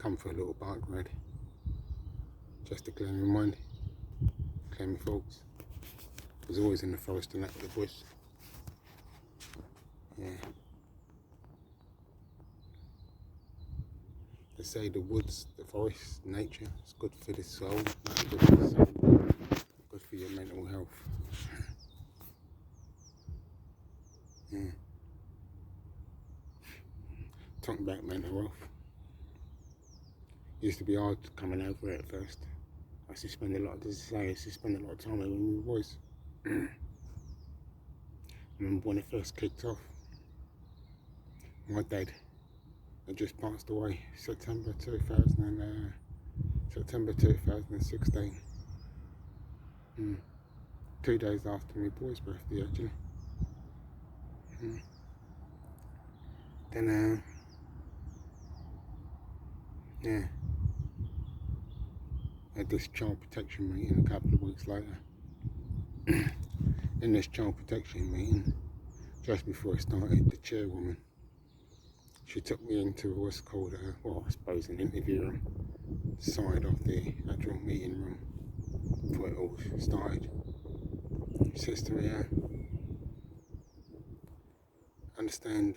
come for a little bike ride, just to clear my mind, clear my thoughts. I was always in the forest and that with the bush. Yeah. They say the woods, the forest, nature is good for the soul, good for the soul, good for your mental health. Yeah. Talking about mental health. It used to be hard coming over it at first. I used to spend a lot of time with my boys. I remember when it first kicked off. My dad had just passed away September 2016. 2 days after my boy's birthday, actually. Then, yeah, I had this child protection meeting a couple of weeks later. In this child protection meeting, just before I started, the chairwoman, she took me into what's called I suppose an interview room, side of the actual meeting room before it all started. She says to me, understand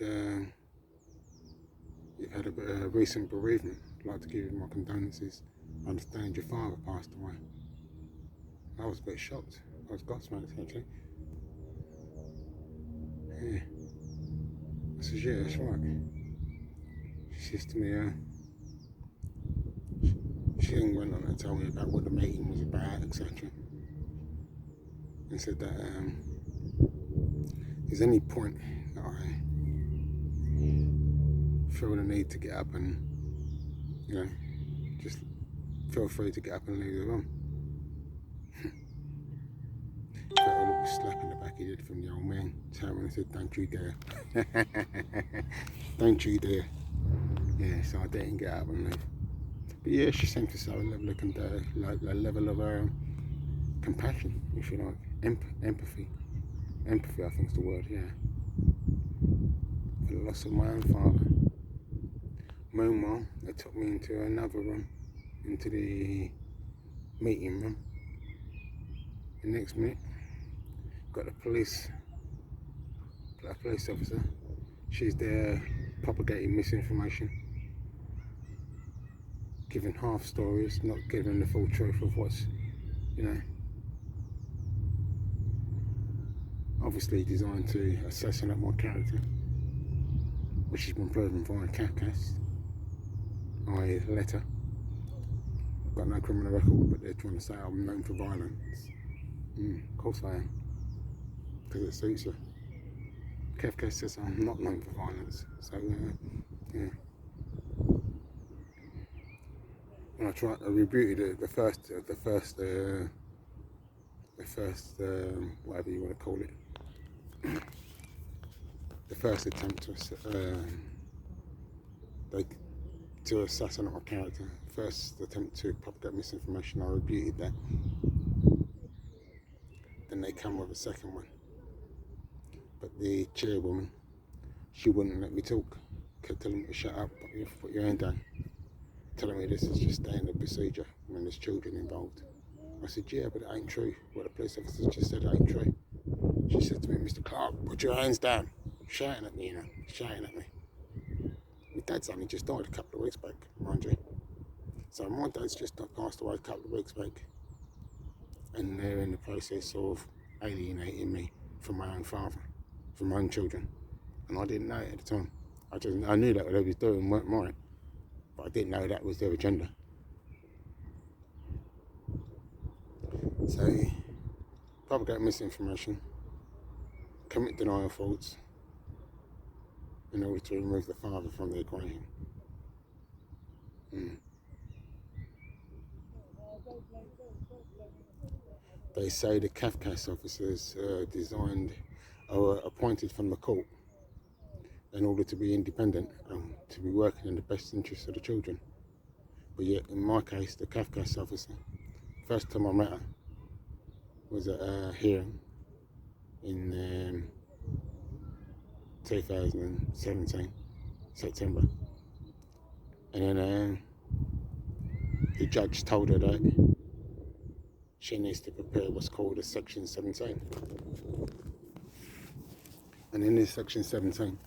you've had a recent bereavement. I'd like to give you my condolences. I understand your father passed away. I was a bit shocked. I was gobsmacked, actually. Yeah. I says, yeah, that's right. She says to me, she then went on to tell me about what the meeting was about, etc. And said that there's any point that I feel the need to get up and, just feel free to get up and leave the room. Felt a little slap in the back of the head from the old man. Telling me, said, don't you dare. Don't you dare. Yeah, so I didn't get up and leave. But yeah, she seemed to show a level of compassion, if you like. Empathy. Empathy, I think is the word, yeah. For the loss of my own father. Meanwhile, they took me into another room, into the meeting room. The next minute, got a police officer. She's there propagating misinformation, giving half stories, not giving the full truth of what's, obviously designed to assassinate my character, which has been proven via CAFCAS, i.e. letter. I've got no criminal record, but they're trying to say I'm known for violence. Of course I am, because it suits you. CAFCAS says I'm not known for violence, so yeah. When I rebuted the first whatever you want to call it, the first attempt to assassinate my character, first attempt to propagate misinformation, I rebuted that. Then they come with a second one. But the chairwoman, she wouldn't let me talk, kept telling me to shut up, put your hand down, telling me this is just standard procedure when there's children involved. I said, yeah, but it ain't true. What the police officer just said ain't true. She said to me, Mr. Clark, put your hands down. Shouting at me, shouting at me. My dad's only just died a couple of weeks back, mind you. So my dad's just passed away a couple of weeks back. And they're in the process of alienating me from my own father, from my own children. And I didn't know it at the time. I knew that what they was doing weren't right, but I didn't know that was their agenda. So, propagate misinformation, commit denial faults, in order to remove the father from the equation. They say the CAFCAS officers are appointed from the court in order to be independent and to be working in the best interests of the children. But yet, in my case, the CAFCAS officer, first time I met her was at a hearing in 2017, September. And then the judge told her that she needs to prepare what's called a Section 17. And in this Section 17,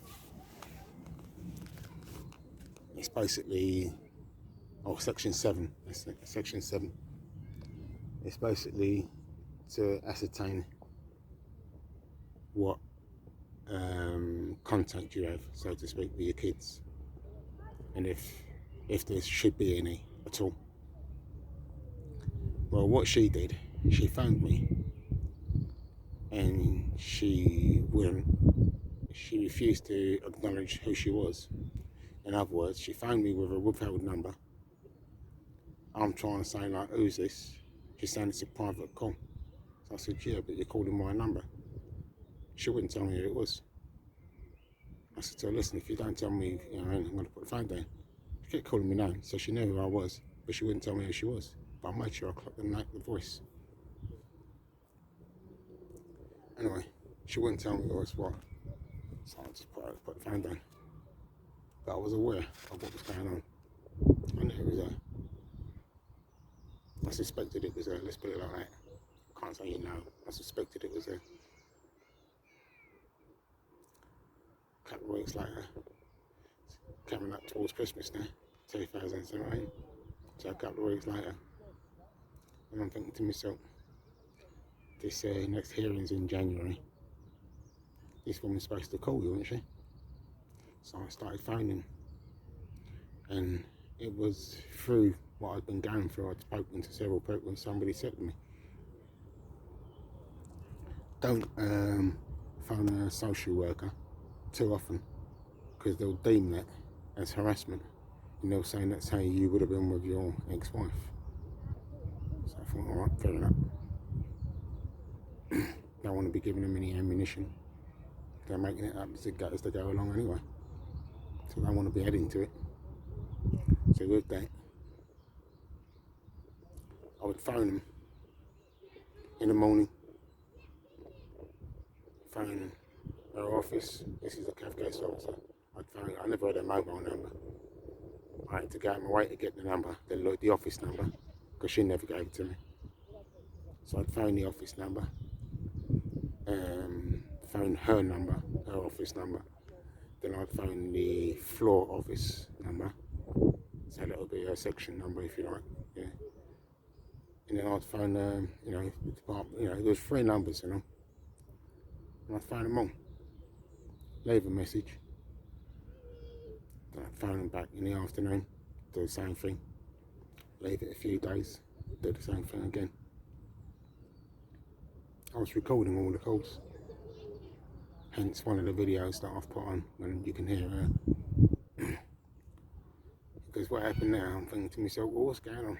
it's basically, Section 7, Section 7. It's basically to ascertain what contact you have, so to speak, with your kids, and if there should be any at all. Well, what she did, she phoned me, and she refused to acknowledge who she was. In other words, she phoned me with a withheld number. I'm trying to say, like, who's this? She's saying it's a private call. So I said, yeah, but you're calling my number. She wouldn't tell me who it was. I said to her, listen, if you don't tell me, I'm going to put the phone down. She kept calling me name, so she knew who I was, but she wouldn't tell me who she was. But I made sure I clocked the voice. Anyway, she wouldn't tell me who I was what, so I just put the phone down. But I was aware of what was going on. I knew it was her. I suspected it was her, let's put it like that. I can't say I suspected it was her. A couple of weeks later, coming up towards Christmas now, 2017. So a couple of weeks later, and I'm thinking to myself, this next hearing's in January. This woman's supposed to call you, isn't she? So I started phoning, and it was through what I'd been going through. I'd spoken to several people, and somebody said to me, don't phone a social worker too often, because they'll deem that as harassment, and they'll say that's how you would have been with your ex-wife. So I thought, alright, fair enough. Don't want to be giving them any ammunition. They're making it up as they go along anyway, so they want to be adding to it. So with that, I would phone them in the morning, phone her office. This is a Cathcart officer. I'd phone her. I never had a mobile number. I had to go out of my way to get the number, the office number, because she never gave it to me. So I'd phone the office number, phone her number, her office number. Then I'd phone the floor office number, so that'll be her section number if you like, yeah. And then I'd phone, the department, there's 3 numbers, and I'd phone them all, leave a message. Then I'd phone them back in the afternoon, do the same thing, leave it a few days, do the same thing again. I was recording all the calls, hence one of the videos that I've put on, when you can hear her. Because what happened now, I'm thinking to myself, well, what's going on?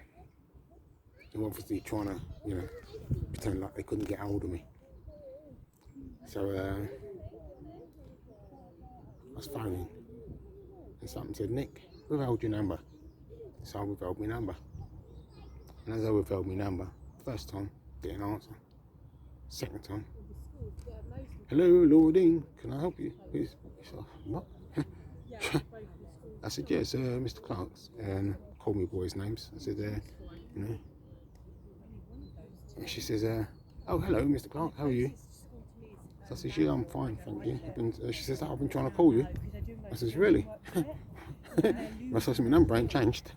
They're obviously trying to, pretend like they couldn't get hold of me. So I was phoning, and something said, Nick, withheld your number. So I withheld my number. And as I withheld my number, first time, didn't answer. Second time, hello, Lording, can I help you? He said, what? I said, yes, Mr. Clark's, and called me boys' names. I said, and she says, oh, hello, Mr. Clark, how are you? So I said, yeah, I'm fine, thank you. She says, I've been trying to call you. I says, really? I said, my number ain't changed.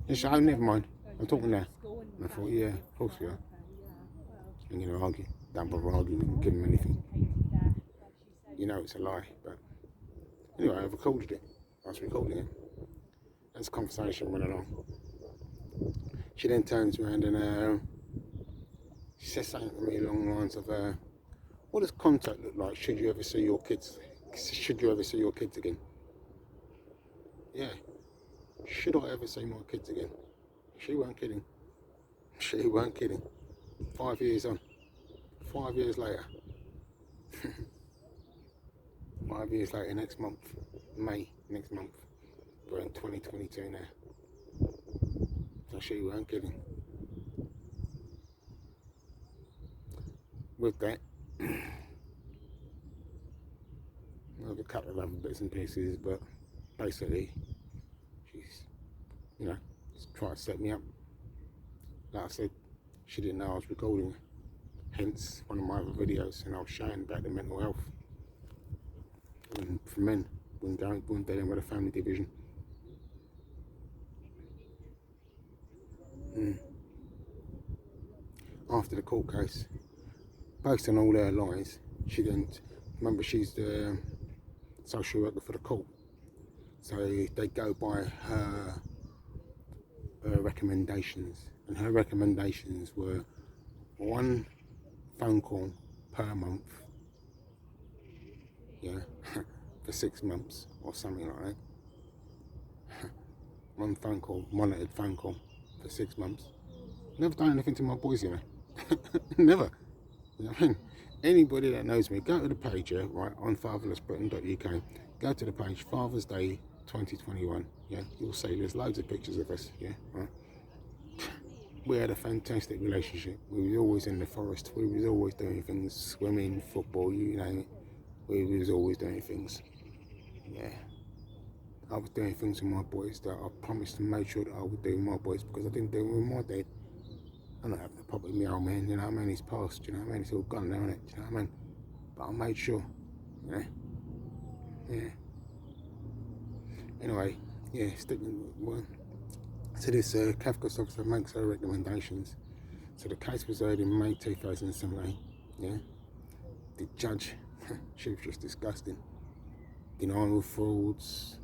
She said, oh, never mind, I'm talking now. And I thought, yeah, of course we are. I'm going to argue. Don't bother arguing, give them anything. It's a lie, but anyway, I recorded it. I was recording it. As the conversation went along, she then turns around and she says something to me along the lines of, what does contact look like should you ever see your kids? Should you ever see your kids again? Yeah. Should I ever see my kids again? She weren't kidding. She weren't kidding. 5 years on. 5 years later. 5 years later, next month. May, next month. We're in 2022 now. So she weren't kidding. With that, there's a couple of other bits and pieces, but basically, she's, trying to set me up like I said, she didn't know I was recording her. Hence one of my other videos, and I was showing about the mental health for men when dealing with a family division. After the court case, based on all her lies, she didn't remember she's the social worker for the court, so they go by her recommendations, and her recommendations were 1 phone call per month, yeah, for 6 months or something like that. 1 phone call, monitored phone call for 6 months. Never done anything to my boys, you know. Never. You know what I mean? Anybody that knows me, go to the page, yeah, right, on FatherlessBritain.uk. Go to the page, Father's Day 2021. Yeah, you'll see there's loads of pictures of us. Yeah, right. We had a fantastic relationship. We was always in the forest. We was always doing things, swimming, football, you name it. We was always doing things. Yeah. I was doing things with my boys that I promised and made sure that I would do with my boys, because I didn't do it with my dad. I'm not having a problem with my old man, you know what I mean? He's passed, you know what I mean? It's all gone now, isn't it? You know what I mean? But I made sure, yeah. Yeah. Anyway, yeah, sticking well. So this Kafka's officer makes her recommendations. So the case was heard in May 2017. Yeah, the judge, she was just disgusting. Denial of frauds,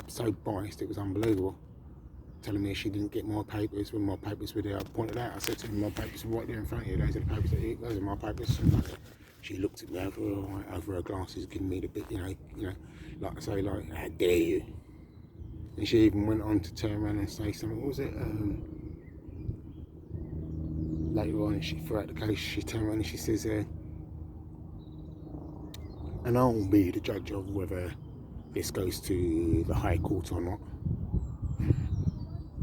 so biased it was unbelievable. Telling me she didn't get my papers when my papers were there. I pointed out, I said to her, my papers were right there in front of you. Those are the papers, those are my papers. And she looked at me over her glasses, giving me the bit, you know, like I say, like, how dare you? And she even went on to turn around and say something. What was it? Later on, she throughout the case, she turned around and she says, and I'll be the judge of whether this goes to the High Court or not.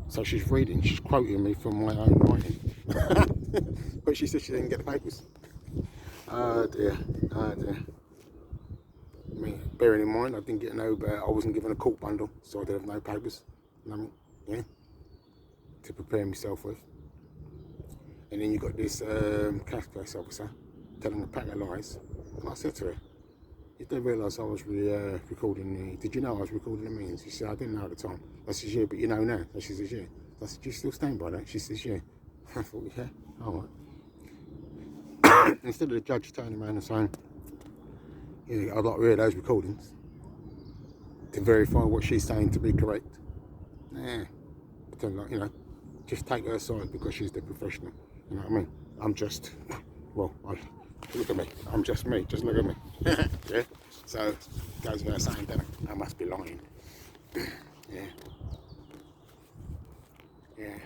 So she's quoting me from my own writing. But she said she didn't get the papers. Oh dear. I mean, bearing in mind, I didn't get I wasn't given a court bundle, so I did have no papers, nothing, yeah, to prepare myself with. And then you got this cash case officer telling a pack of lies. And I said to her, you don't realise I was recording did you know I was recording the meetings? She said, I didn't know at the time. I said, yeah, but you know now. And she says, yeah. I said, do you still stand by that? She says, yeah. I thought, yeah, all right. Instead of the judge turning around and saying, yeah, I'd like to hear those recordings to verify what she's saying to be correct. Nah, pretend like, you know, just take her side because she's the professional. You know what I mean? I'm just, well, look at me. I'm just me. Just look at me. Yeah. So goes without saying, doesn't it? I must be lying. Yeah. Yeah.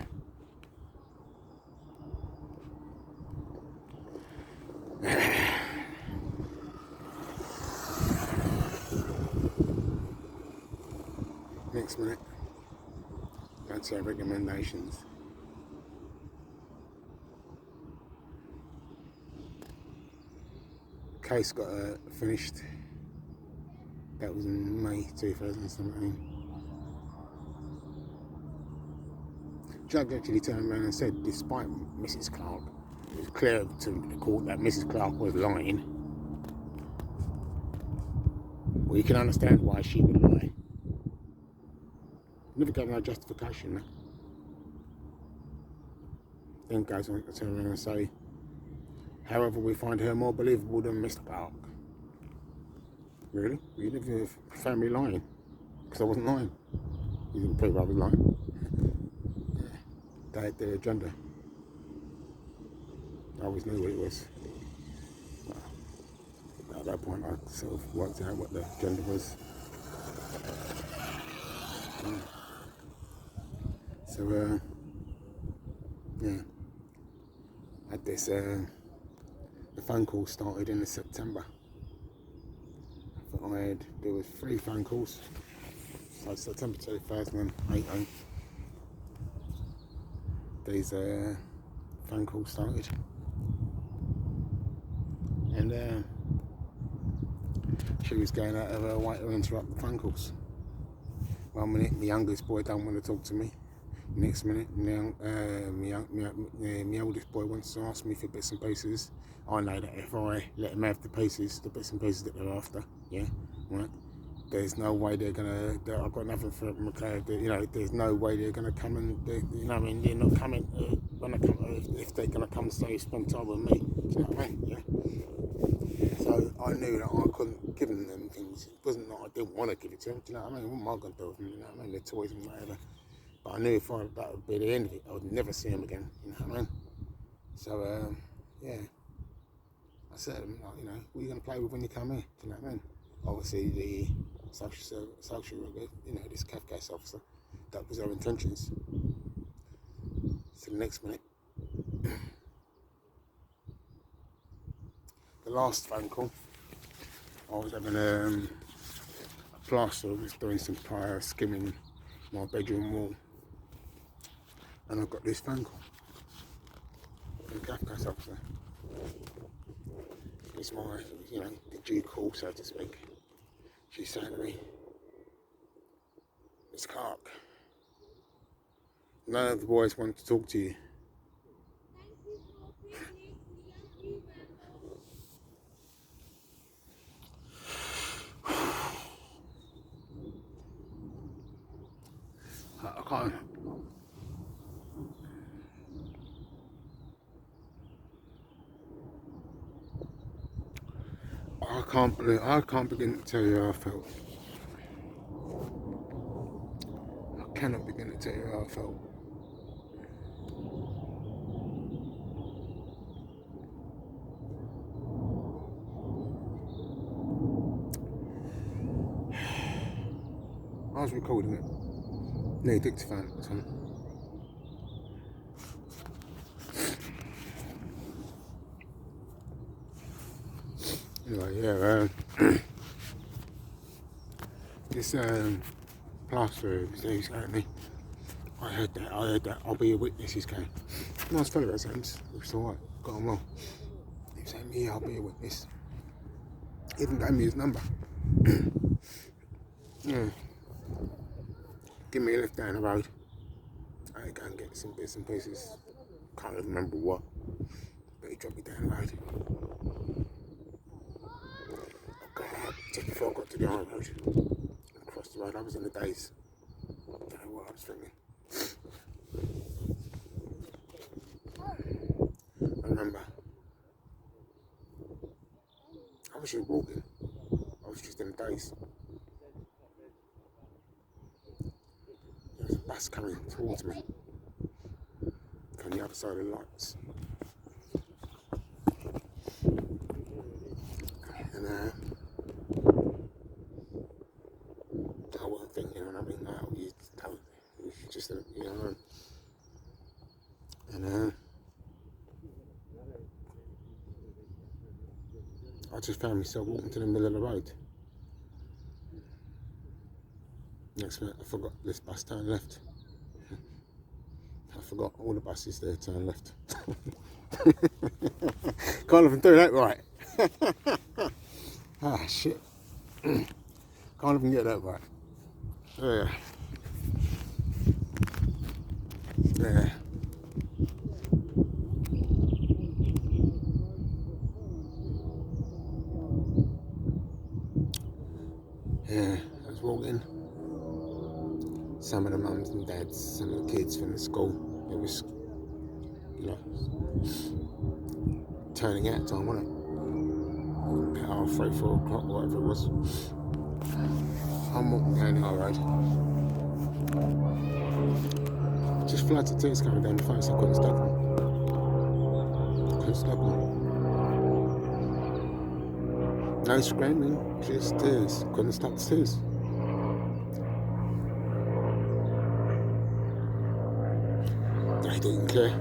Next minute, that's our recommendations. Case got finished. That was in May 2017. Judge actually turned around and said, despite Mrs. Clark, it was clear to the court that Mrs. Clark was lying. Well, you can understand why she would lie. Never gave no justification. No? Then goes on to turn around and say, however, we find her more believable than Mr. Clark. Really? You never found me lying? Because I wasn't lying. You didn't prove I was lying. Yeah. They had their agenda. I always knew what it was. Well, at that point, I sort of worked out what the agenda was. Yeah. So, yeah. Had this, the phone call started in September. There was 3 phone calls. So September 2018. These phone calls started. And she was going out of her way to interrupt the phone calls. 1 minute, the youngest boy don't want to talk to me. Next minute, now my oldest boy wants to ask me for bits and pieces. I know that if I let him have the bits and pieces that they're after, yeah, right. There's no way they're gonna. I've got nothing for McLeod. There's no way they're gonna come and. I mean, they're not coming when they come. If they're gonna come stay spend time with me, do you know what I mean? Yeah. So I knew that I couldn't give them things. It wasn't that I didn't want to give it to them. Do you know what I mean? What am I gonna do with them? You know what I mean? Their toys and whatever. But I knew that would be the end of it. I would never see them again. You know what I mean? So yeah. I said, what are you going to play with when you come here? Do you know what I mean? Obviously, the social worker, this CAF case officer, that was our intentions. So the next minute, the last phone call, I was having a plaster, I was doing some prior skimming my bedroom wall, and I got this phone call from the CAF case officer. It's my, the due call, so to speak. She's saying to me, Miss Clark, none of the boys want to talk to you. I can't begin to tell you how I felt. I cannot begin to tell you how I felt. I was recording it. No, Dick's fan at the time. Anyway, yeah, this plaster he's going to me. I heard that. I'll be a witness, he's going. Nice fellow, that sounds. It was alright, got on well. He was saying, yeah, I'll be a witness. He even gave me his number. Yeah. Give me a lift down the road. I go and get some bits and pieces. Can't even remember what. But he dropped me down the road. I got out just before I got to the iron road. Across the road, I was in the daze. Don't know what I was thinking. I remember. I was just walking. I was just in the daze. There was a bus coming towards me from the other side of the lights. And I wasn't thinking, and I mean, you don't, you just, and I just found myself walking to the middle of the road. Next minute, I forgot this bus turn left. I forgot all the buses there turn left. Can't even do that right. Ah, shit. Can't even get that right. Yeah. Yeah. Yeah, I was walking. Some of the mums and dads, some of the kids from the school, it was, turning out time, wasn't it? About 3, 4 o'clock, whatever it was. I'm walking down the high road. Just floods of tears coming down the face, I couldn't stop them. No screaming, just tears. Couldn't stop the tears. They didn't care.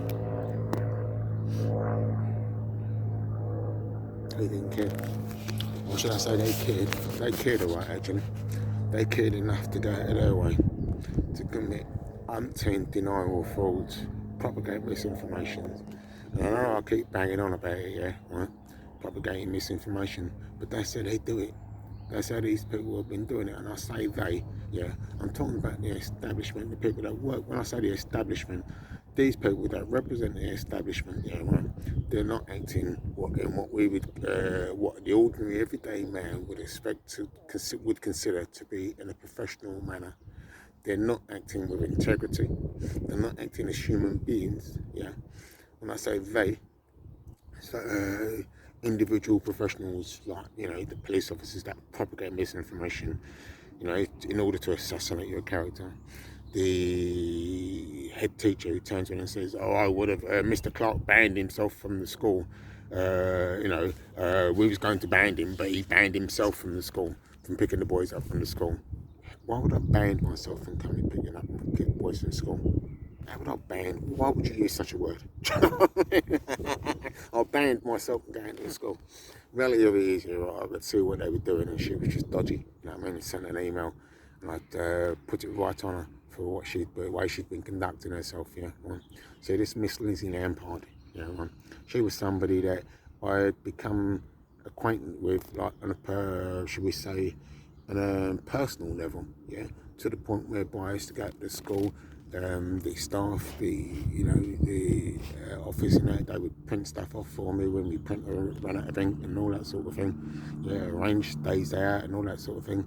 They didn't care. Or should I say they cared? They cared alright, actually. They cared enough to go out of their way to commit umpteen denial of frauds, propagate misinformation. And I know I keep banging on about it, yeah, right? Propagating misinformation, but they said they'd do it. That's how these people have been doing it. And I say they, yeah, I'm talking about the establishment, the people that work. When I say the establishment, these people that represent the establishment, yeah, right, they're not acting in what we would, what the ordinary everyday man would expect to would consider to be in a professional manner. They're not acting with integrity. They're not acting as human beings. Yeah. When I say they, so, individual professionals like the police officers that propagate misinformation, in order to assassinate your character. The head teacher who turns around and says, "Oh, I would have Mr. Clark banned himself from the school. We was going to ban him, but he banned himself from the school, from picking the boys up from the school." Why would I ban myself from coming picking up boys from school? How would I ban? Why would you use such a word? I banned myself from going to the school. Reality of it is, I could see what they were doing, and she was just dodgy. You know what I mean? I sent an email, and I'd put it right on her for the way she'd been conducting herself. Yeah, right? So this Miss Lizzie Lampard, right? She was somebody that I had become acquainted with, like on a, should we say, on a personal level, yeah, to the point whereby I used to go to the school. The staff, the office, they would print stuff off for me when we run out of ink and all that sort of thing. Yeah, arrange days out and all that sort of thing.